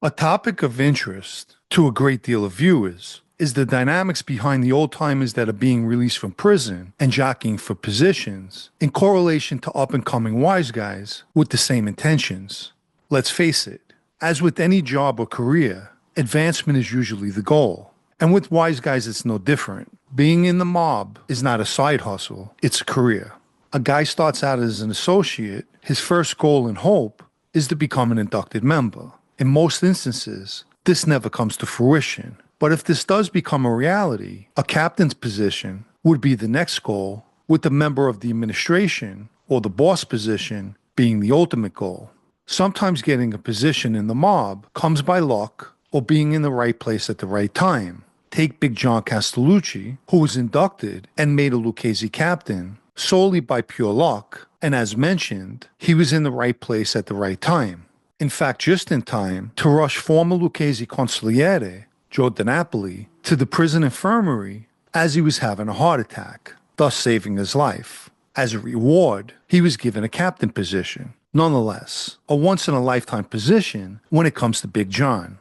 A topic of interest to a great deal of viewers is the dynamics behind the old-timers that are being released from prison and jockeying for positions in correlation to up-and-coming wise guys with the same intentions. Let's face it, as with any job or career, advancement is usually the goal. And with wise guys, it's no different. Being in the mob is not a side hustle, it's a career. A guy starts out as an associate, his first goal and hope is to become an inducted member. In most instances, this never comes to fruition. But if this does become a reality, a captain's position would be the next goal, with the member of the administration or the boss position being the ultimate goal. Sometimes getting a position in the mob comes by luck or being in the right place at the right time. Take Big John Castellucci, who was inducted and made a Lucchese captain solely by pure luck, and as mentioned, he was in the right place at the right time. In fact, just in time to rush former Lucchese consigliere, Joe DiNapoli, to the prison infirmary as he was having a heart attack, thus saving his life. As a reward, he was given a captain position. Nonetheless, a once-in-a-lifetime position when it comes to Big John.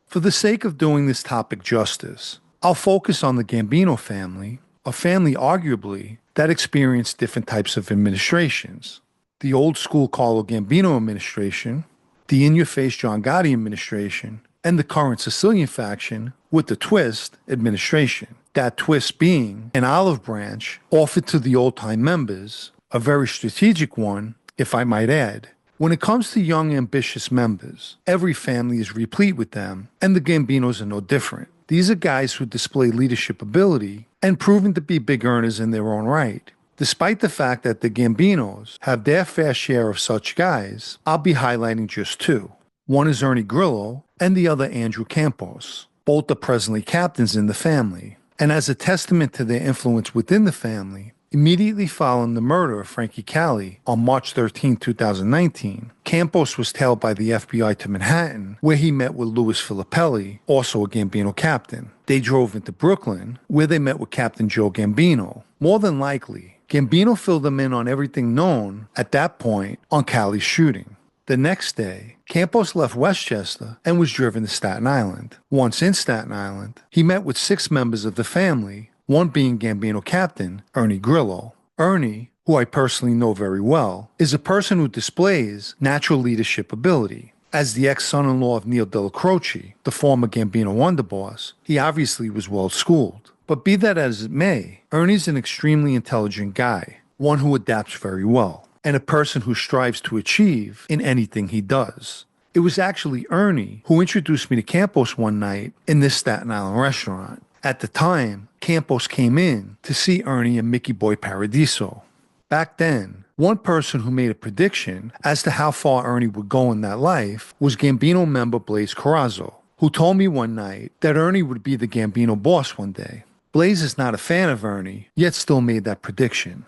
For the sake of doing this topic justice, I'll focus on the Gambino family, a family arguably that experienced different types of administrations. The old-school Carlo Gambino administration, the in-your-face John Gotti administration, and the current Sicilian faction with the twist administration. That twist being an olive branch offered to the old-time members, a very strategic one, if I might add. When it comes to young, ambitious members, every family is replete with them, and the Gambinos are no different. These are guys who display leadership ability and proven to be big earners in their own right. Despite the fact that the Gambinos have their fair share of such guys, I'll be highlighting just two. One is Ernie Grillo, and the other Andrew Campos. Both are presently captains in the family, and as a testament to their influence within the family, immediately following the murder of Frankie Cali on March 13, 2019, Campos was tailed by the FBI to Manhattan, where he met with Louis Filippelli, also a Gambino captain. They drove into Brooklyn, where they met with Captain Joe Gambino. More than likely, Gambino filled them in on everything known, at that point, on Cali's shooting. The next day, Campos left Westchester and was driven to Staten Island. Once in Staten Island, he met with 6 members of the family, one being Gambino captain, Ernie Grillo. Ernie, who I personally know very well, is a person who displays natural leadership ability. As the ex-son-in-law of Neil Della Croce, the former Gambino underboss, he obviously was well-schooled. But be that as it may, Ernie's an extremely intelligent guy, one who adapts very well, and a person who strives to achieve in anything he does. It was actually Ernie who introduced me to Campos one night in this Staten Island restaurant. At the time, Campos came in to see Ernie and Mickey Boy Paradiso. Back then, one person who made a prediction as to how far Ernie would go in that life was Gambino member Blaze Corazzo, who told me one night that Ernie would be the Gambino boss one day. Blaze is not a fan of Ernie, yet still made that prediction.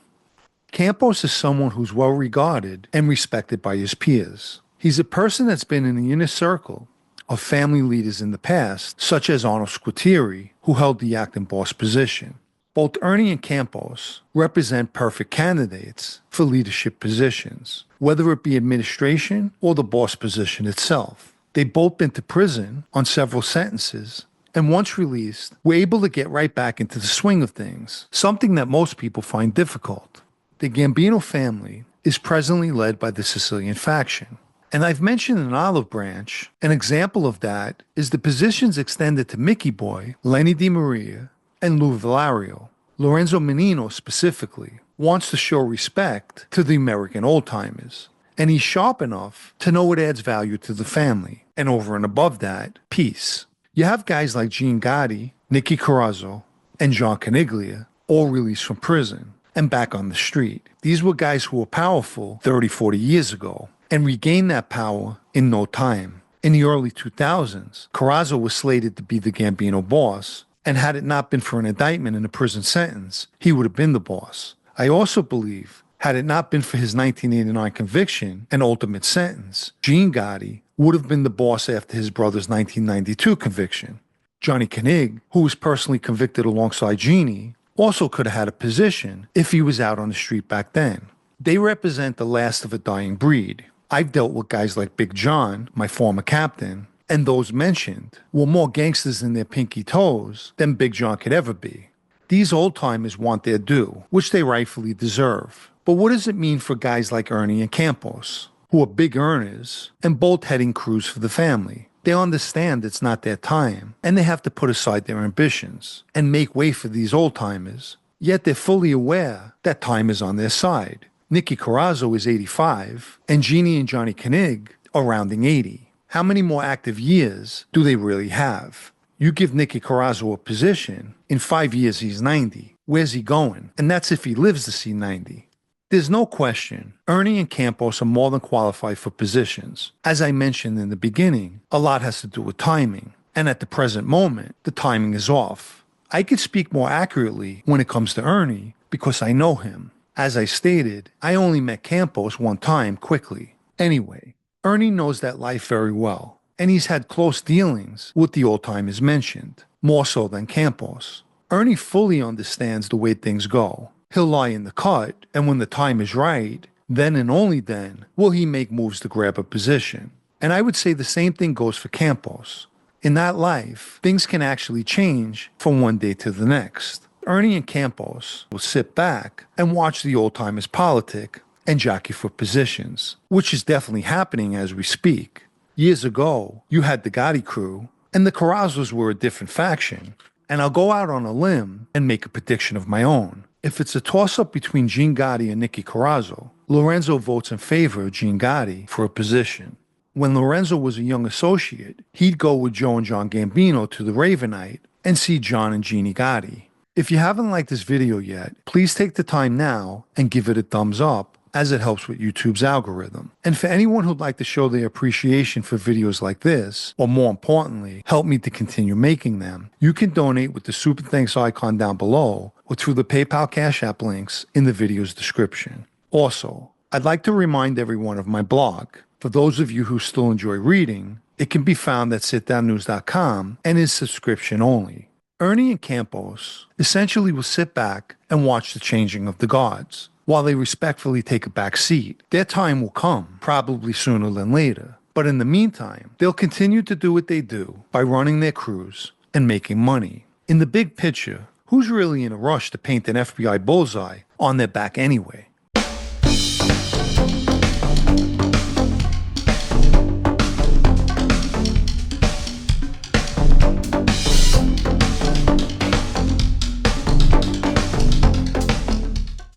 Campos is someone who's well regarded and respected by his peers. He's a person that's been in the inner circle of family leaders in the past, such as Arnold Squitieri, who held the acting boss position. Both Ernie and Campos represent perfect candidates for leadership positions, whether it be administration or the boss position itself. They've both been to prison on several sentences, and once released, were able to get right back into the swing of things, something that most people find difficult. The Gambino family is presently led by the Sicilian faction. And I've mentioned an olive branch. An example of that is the positions extended to Mickey Boy, Lenny DiMaria, and Lou Villario. Lorenzo Menino specifically wants to show respect to the American old-timers, and he's sharp enough to know it adds value to the family. And over and above that, peace. You have guys like Gene Gotti, Nicky Corazzo, and John Caniglia, all released from prison and back on the street. These were guys who were powerful 30, 40 years ago and regained that power in no time. In the early 2000s, Corazzo was slated to be the Gambino boss, and had it not been for an indictment and a prison sentence, he would have been the boss. I also believe, had it not been for his 1989 conviction and ultimate sentence, Gene Gotti would have been the boss after his brother's 1992 conviction. Johnny Koenig, who was personally convicted alongside Jeannie, Also could have had a position if he was out on the street back then. They represent the last of a dying breed. I've dealt with guys like Big John, my former captain, and those mentioned were more gangsters in their pinky toes than Big John could ever be. These old-timers want their due, which they rightfully deserve. But what does it mean for guys like Ernie and Campos, who are big earners and both heading crews for the family? They understand it's not their time, and they have to put aside their ambitions and make way for these old-timers. Yet they're fully aware that time is on their side. Nicky Carrazzo is 85, and Jeannie and Johnny Koenig are rounding 80. How many more active years do they really have? You give Nicky Carrazzo a position, in 5 years he's 90. Where's he going? And that's if he lives to see 90. There's no question, Ernie and Campos are more than qualified for positions. As I mentioned in the beginning, a lot has to do with timing. And at the present moment, the timing is off. I could speak more accurately when it comes to Ernie because I know him. As I stated, I only met Campos one time quickly. Anyway, Ernie knows that life very well, and he's had close dealings with the old-timers mentioned, more so than Campos. Ernie fully understands the way things go. He'll lie in the cut, and when the time is right, then and only then will he make moves to grab a position. And I would say the same thing goes for Campos. In that life, things can actually change from one day to the next. Ernie and Campos will sit back and watch the old-timers politic and jockey for positions, which is definitely happening as we speak. Years ago, you had the Gotti crew, and the Carrazzos were a different faction. And I'll go out on a limb and make a prediction of my own. If it's a toss-up between Gene Gotti and Nicky Carrazzo, Lorenzo votes in favor of Gene Gotti for a position. When Lorenzo was a young associate, he'd go with Joe and John Gambino to the Ravenite and see John and Jeannie Gotti. If you haven't liked this video yet, please take the time now and give it a thumbs up, as it helps with YouTube's algorithm. And for anyone who'd like to show their appreciation for videos like this, or more importantly, help me to continue making them, you can donate with the Super Thanks icon down below or through the PayPal Cash App links in the video's description. Also, I'd like to remind everyone of my blog. For those of you who still enjoy reading, it can be found at sitdownnews.com and is subscription only. Ernie and Campos essentially will sit back and watch the changing of the guards, while they respectfully take a back seat. Their time will come, probably sooner than later. But in the meantime, they'll continue to do what they do by running their crews and making money. In the big picture, who's really in a rush to paint an FBI bullseye on their back anyway?